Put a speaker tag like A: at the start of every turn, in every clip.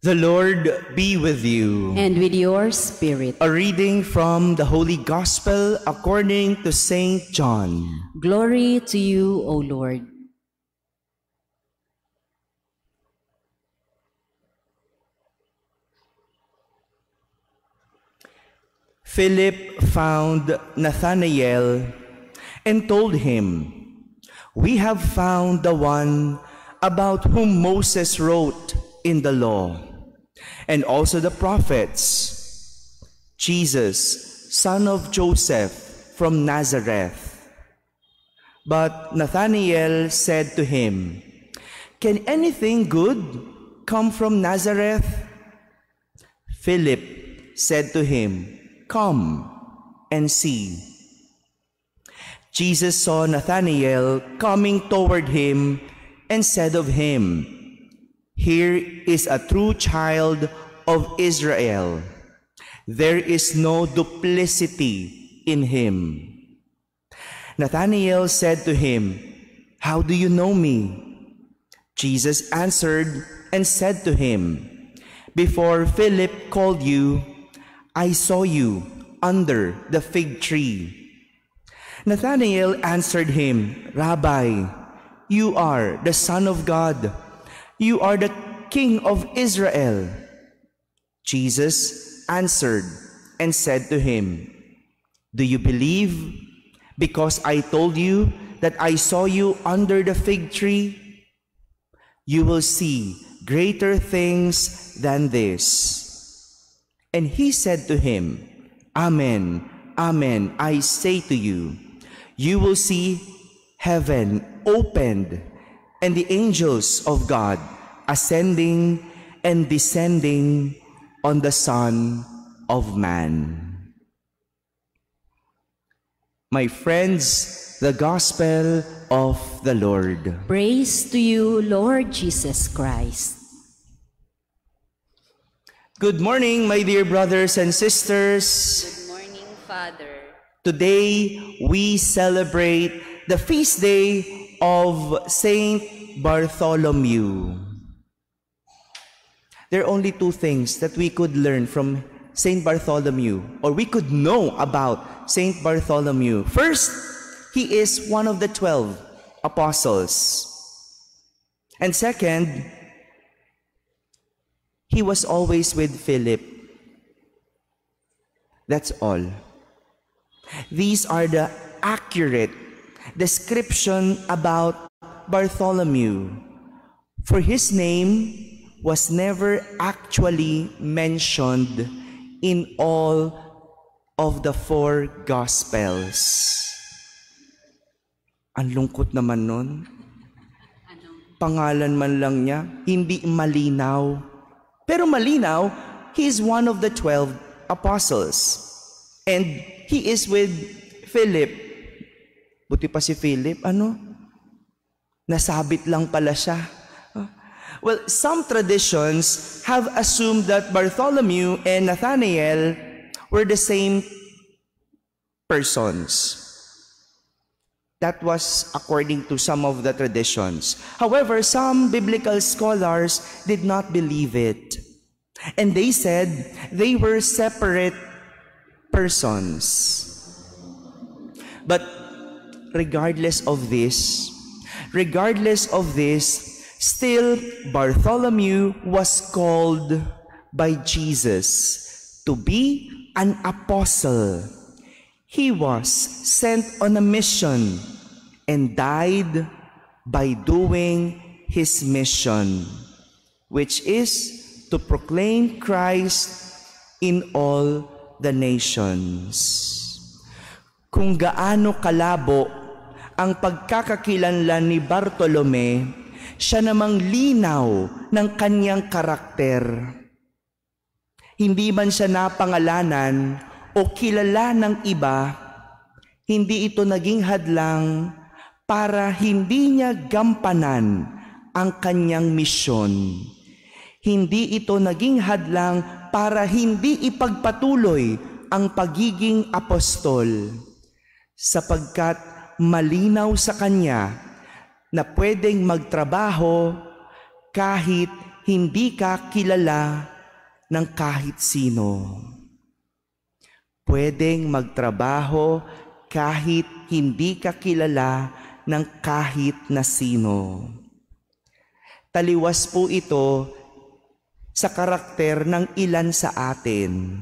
A: The Lord be with you.
B: And with your spirit.
A: A reading from the Holy Gospel according to Saint John.
B: Glory to you, O Lord.
A: Philip found Nathanael and told him, "We have found the one about whom Moses wrote in the law, and also the prophets, Jesus, son of Joseph from Nazareth." But Nathanael said to him, "Can anything good come from Nazareth?" Philip said to him, "Come and see." Jesus saw Nathanael coming toward him and said of him, "Here is a true child of Israel. There is no duplicity in him." Nathanael said to him, "How do you know me?" Jesus answered and said to him, "Before Philip called you, I saw you under the fig tree." Nathanael answered him, "Rabbi, you are the Son of God. You are the King of Israel." Jesus answered and said to him, "Do you believe because I told you that I saw you under the fig tree? You will see greater things than this." And he said to him, "Amen, amen, I say to you, you will see heaven opened and the angels of God ascending and descending on the Son of Man." My friends, the Gospel of the Lord.
B: Praise to you, Lord Jesus Christ.
A: Good morning, my dear brothers and sisters.
B: Good morning, Father.
A: Today, we celebrate the feast day of Saint Bartholomew. There are only two things that we could learn from Saint Bartholomew, or we could know about Saint Bartholomew. First, he is one of the 12 apostles. And second, he was always with Philip. That's all. These are the accurate description about Bartholomew. For his name was never actually mentioned in all of the 4 Gospels. Ang lungkot naman nun. Pangalan man lang niya, hindi malinaw. Pero malinaw, he is one of the 12 apostles. And he is with Philip. Buti pa si Philip, nasabit lang pala siya. Well, some traditions have assumed that Bartholomew and Nathanael were the same persons. That was according to some of the traditions. However, some biblical scholars did not believe it. And they said they were separate persons. But regardless of this, still Bartholomew was called by Jesus to be an apostle. He was sent on a mission and died by doing his mission, which is to proclaim Christ in all the nations. Kung gaano kalabo ang pagkakakilanlan ni Bartolome, siya namang linaw ng kanyang karakter. Hindi man siya napangalanan o kilala ng iba, hindi ito naging hadlang para hindi niya gampanan ang kanyang misyon. Hindi ito naging hadlang para hindi ipagpatuloy ang pagiging apostol, sapagkat malinaw sa kanya na pwedeng magtrabaho kahit hindi ka kilala ng kahit sino. Pwedeng magtrabaho kahit hindi ka kilala ng kahit na sino. Taliwas po ito sa karakter ng ilan sa atin.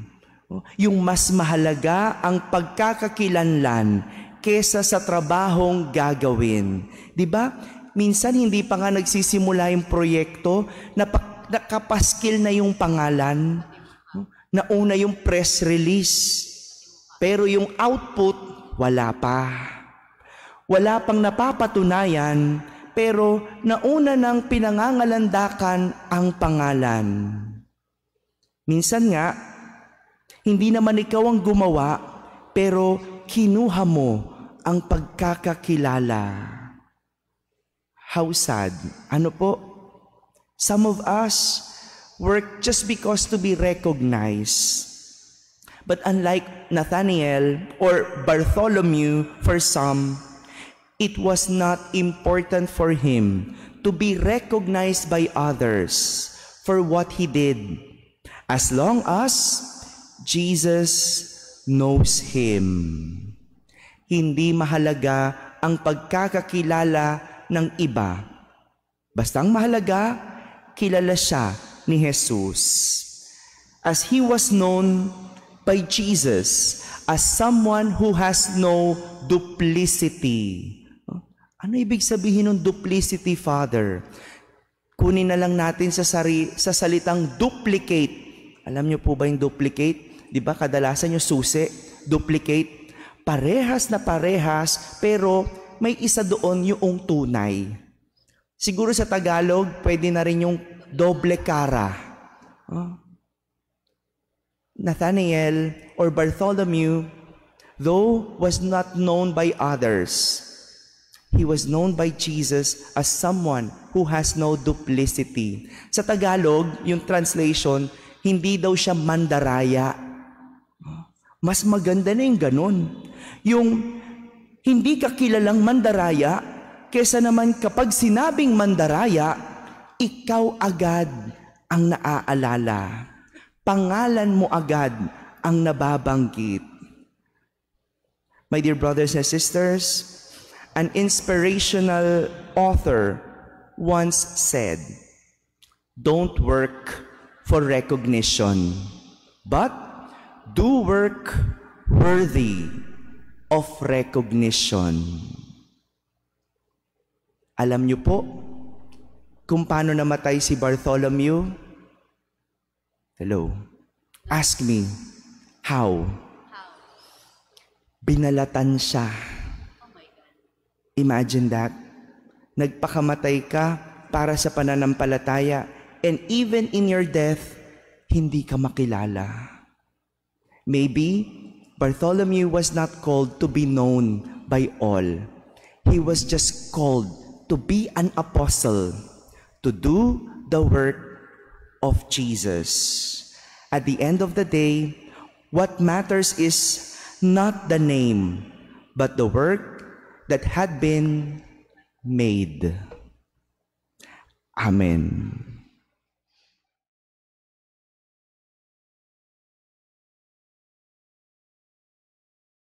A: Yung mas mahalaga ang pagkakakilanlan kesa sa trabahong gagawin. Di ba? Minsan hindi pa nga nagsisimula yung proyekto, nakapaskil na yung pangalan, nauna yung press release, pero yung output, wala pa. Wala pang napapatunayan, pero nauna nang pinangangalandakan ang pangalan. Minsan nga, hindi naman ikaw ang gumawa, pero kinuha mo ang pagkakakilala. How sad. Ano po? Some of us work just because to be recognized. But unlike Nathanael or Bartholomew for some, it was not important for him to be recognized by others for what he did, as long as Jesus knows him. Hindi mahalaga ang pagkakakilala ng iba. Basta ang mahalaga, kilala siya ni Jesus. As he was known by Jesus as someone who has no duplicity. Ano ibig sabihin ng duplicity, Father? Kunin na lang natin sa salitang duplicate. Alam niyo po ba yung duplicate? Di ba kadalasan yung susi, duplicate, parehas na parehas, pero may isa doon yung tunay. Siguro sa Tagalog, pwede na rin yung doble cara. Nathanael or Bartholomew, though was not known by others, he was known by Jesus as someone who has no duplicity. Sa Tagalog, yung translation, hindi daw siya mandaraya. Mas maganda na yung ganun. Yung hindi ka kilalang mandaraya, kesa naman kapag sinabing mandaraya, ikaw agad ang naaalala. Pangalan mo agad ang nababanggit. My dear brothers and sisters, an inspirational author once said, "Don't work for recognition, but do work worthy of recognition." Alam niyo po kung paano namatay si Bartholomew? Hello? Ask me, how? Binalatan siya. Imagine that. Nagpakamatay ka para sa pananampalataya, and even in your death, hindi ka makilala. Maybe Bartholomew was not called to be known by all. He was just called to be an apostle, to do the work of Jesus. At the end of the day, what matters is not the name, but the work that had been made. Amen.